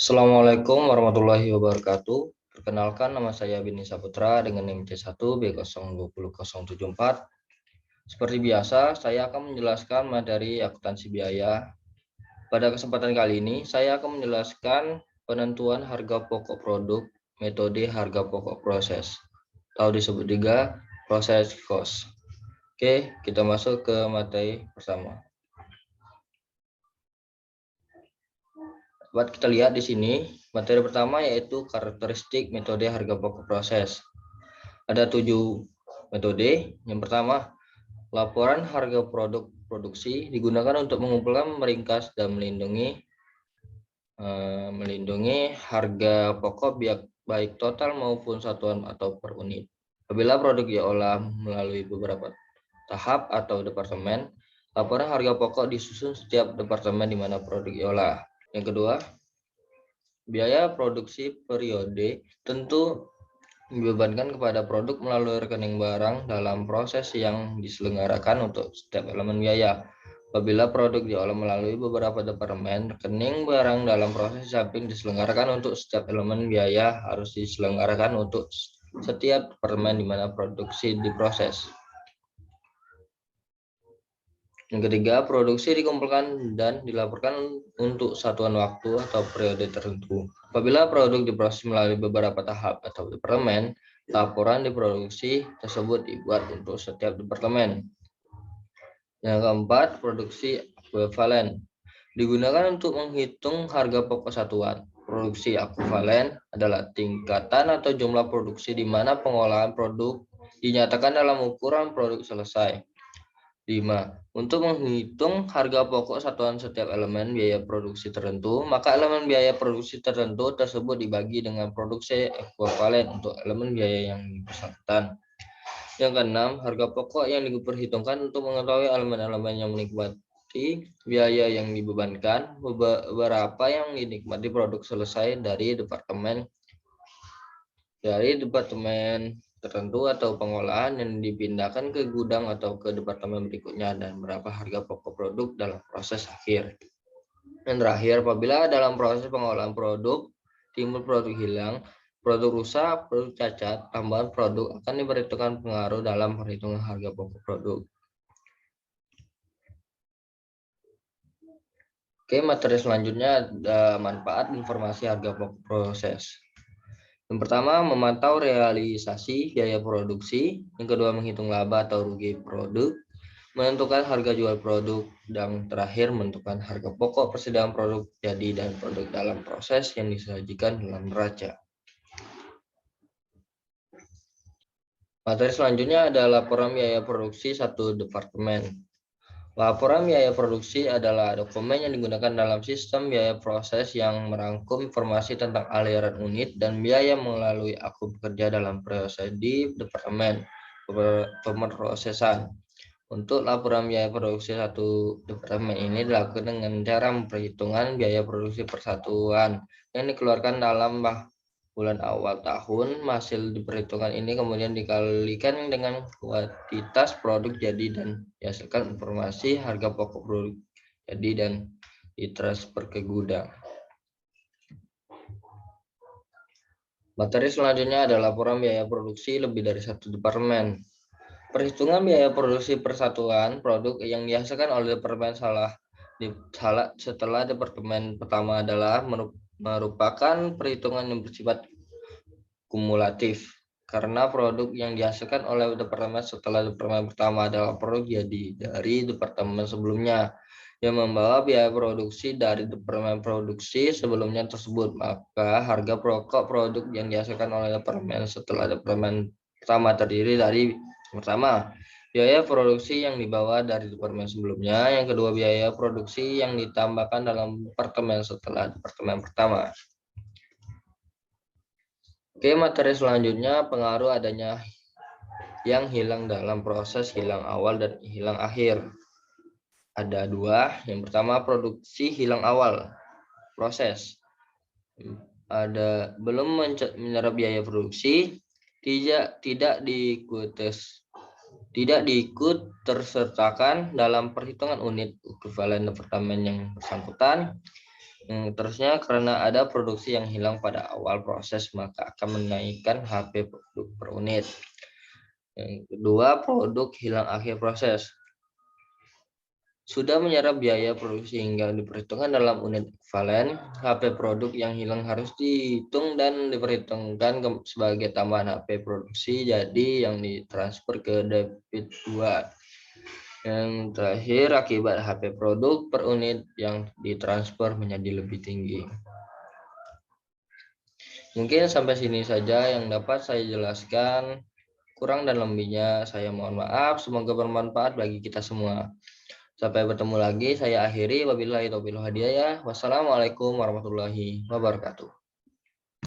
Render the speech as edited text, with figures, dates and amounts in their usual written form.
Assalamualaikum warahmatullahi wabarakatuh. Perkenalkan, nama saya Bini Saputra dengan NIM C1B0200074. Seperti biasa, saya akan menjelaskan materi akuntansi biaya. Pada kesempatan kali ini, saya akan menjelaskan penentuan harga pokok produk, metode harga pokok proses, atau disebut juga proses cost. Oke, kita masuk ke materi pertama. Dapat kita lihat di sini, materi pertama yaitu karakteristik metode harga pokok proses. Ada 7 metode. Yang pertama, laporan harga produk produksi digunakan untuk mengumpulkan, meringkas, dan melindungi harga pokok baik total maupun satuan atau per unit. Apabila produk diolah melalui beberapa tahap atau departemen, laporan harga pokok disusun setiap departemen di mana produk diolah. Yang kedua, biaya produksi periode tentu dibebankan kepada produk melalui rekening barang dalam proses yang diselenggarakan untuk setiap elemen biaya. Apabila produk diolah melalui beberapa departemen, rekening barang dalam proses samping diselenggarakan untuk setiap elemen biaya harus diselenggarakan untuk setiap departemen di mana produksi diproses. Yang ketiga, produksi dikumpulkan dan dilaporkan untuk satuan waktu atau periode tertentu. Apabila produk diproses melalui beberapa tahap atau departemen, laporan di produksi tersebut dibuat untuk setiap departemen. Yang keempat, produksi ekuivalen digunakan untuk menghitung harga pokok satuan. Produksi ekuivalen adalah tingkatan atau jumlah produksi di mana pengolahan produk dinyatakan dalam ukuran produk selesai. 5. Untuk menghitung harga pokok satuan setiap elemen biaya produksi tertentu, maka elemen biaya produksi tertentu tersebut dibagi dengan produksi ekuivalen untuk elemen biaya yang bersangkutan. Yang keenam, harga pokok yang diperhitungkan untuk mengetahui elemen-elemen yang menikmati biaya yang dibebankan. Beberapa yang dinikmati produk selesai dari departemen tertentu atau pengolahan yang dipindahkan ke gudang atau ke departemen berikutnya, dan berapa harga pokok produk dalam proses akhir. Yang terakhir, apabila dalam proses pengolahan produk timbul produk hilang, produk rusak, produk cacat, tambahan produk akan diperhitungkan pengaruh dalam perhitungan harga pokok produk. Oke, materi selanjutnya ada manfaat informasi harga pokok proses. Yang pertama, memantau realisasi biaya produksi. Yang kedua, menghitung laba atau rugi produk. Menentukan harga jual produk. Dan terakhir, menentukan harga pokok persediaan produk jadi dan produk dalam proses yang disajikan dalam neraca. Materi selanjutnya adalah laporan biaya produksi satu departemen. Laporan biaya produksi adalah dokumen yang digunakan dalam sistem biaya proses yang merangkum informasi tentang aliran unit dan biaya melalui akun pekerja dalam proses di departemen pemrosesan. Untuk laporan biaya produksi satu departemen ini dilakukan dengan cara memperhitungkan biaya produksi persatuan yang dikeluarkan dalam bulan awal tahun. Hasil diperhitungkan ini kemudian dikalikan dengan kuantitas produk jadi dan dihasilkan informasi harga pokok produk jadi dan ditransfer ke gudang. Materi selanjutnya adalah laporan biaya produksi lebih dari satu departemen. Perhitungan biaya produksi persatuan produk yang dihasilkan oleh departemen setelah departemen pertama adalah merupakan perhitungan yang bersifat kumulatif, karena produk yang dihasilkan oleh departemen setelah departemen pertama adalah produk jadi dari departemen sebelumnya yang membawa biaya produksi dari departemen produksi sebelumnya tersebut, maka harga pokok produk yang dihasilkan oleh departemen setelah departemen pertama terdiri dari pertama, biaya produksi yang dibawa dari departemen sebelumnya. Yang kedua, biaya produksi yang ditambahkan dalam departemen setelah departemen pertama. Oke, materi selanjutnya pengaruh adanya yang hilang dalam proses hilang awal dan hilang akhir. Ada dua. Yang pertama, produksi hilang awal proses. Ada belum menyerap biaya produksi, tidak diikut tersertakan dalam perhitungan unit ekuivalen departemen yang bersangkutan. Terusnya karena ada produksi yang hilang pada awal proses maka akan menaikkan HP produk per unit. Yang kedua, produk hilang akhir proses. Sudah menyerap biaya produksi hingga diperhitungkan dalam unit ekvivalen, HP produk yang hilang harus dihitung dan diperhitungkan sebagai tambahan HP produksi, jadi yang ditransfer ke debit 2. Yang terakhir, akibat HP produk per unit yang ditransfer menjadi lebih tinggi. Mungkin sampai sini saja yang dapat saya jelaskan. Kurang dan lebihnya saya mohon maaf. Semoga bermanfaat bagi kita semua. Sampai bertemu lagi. Saya akhiri. Wabillahi taufiq wal hidayah. Wassalamualaikum warahmatullahi wabarakatuh.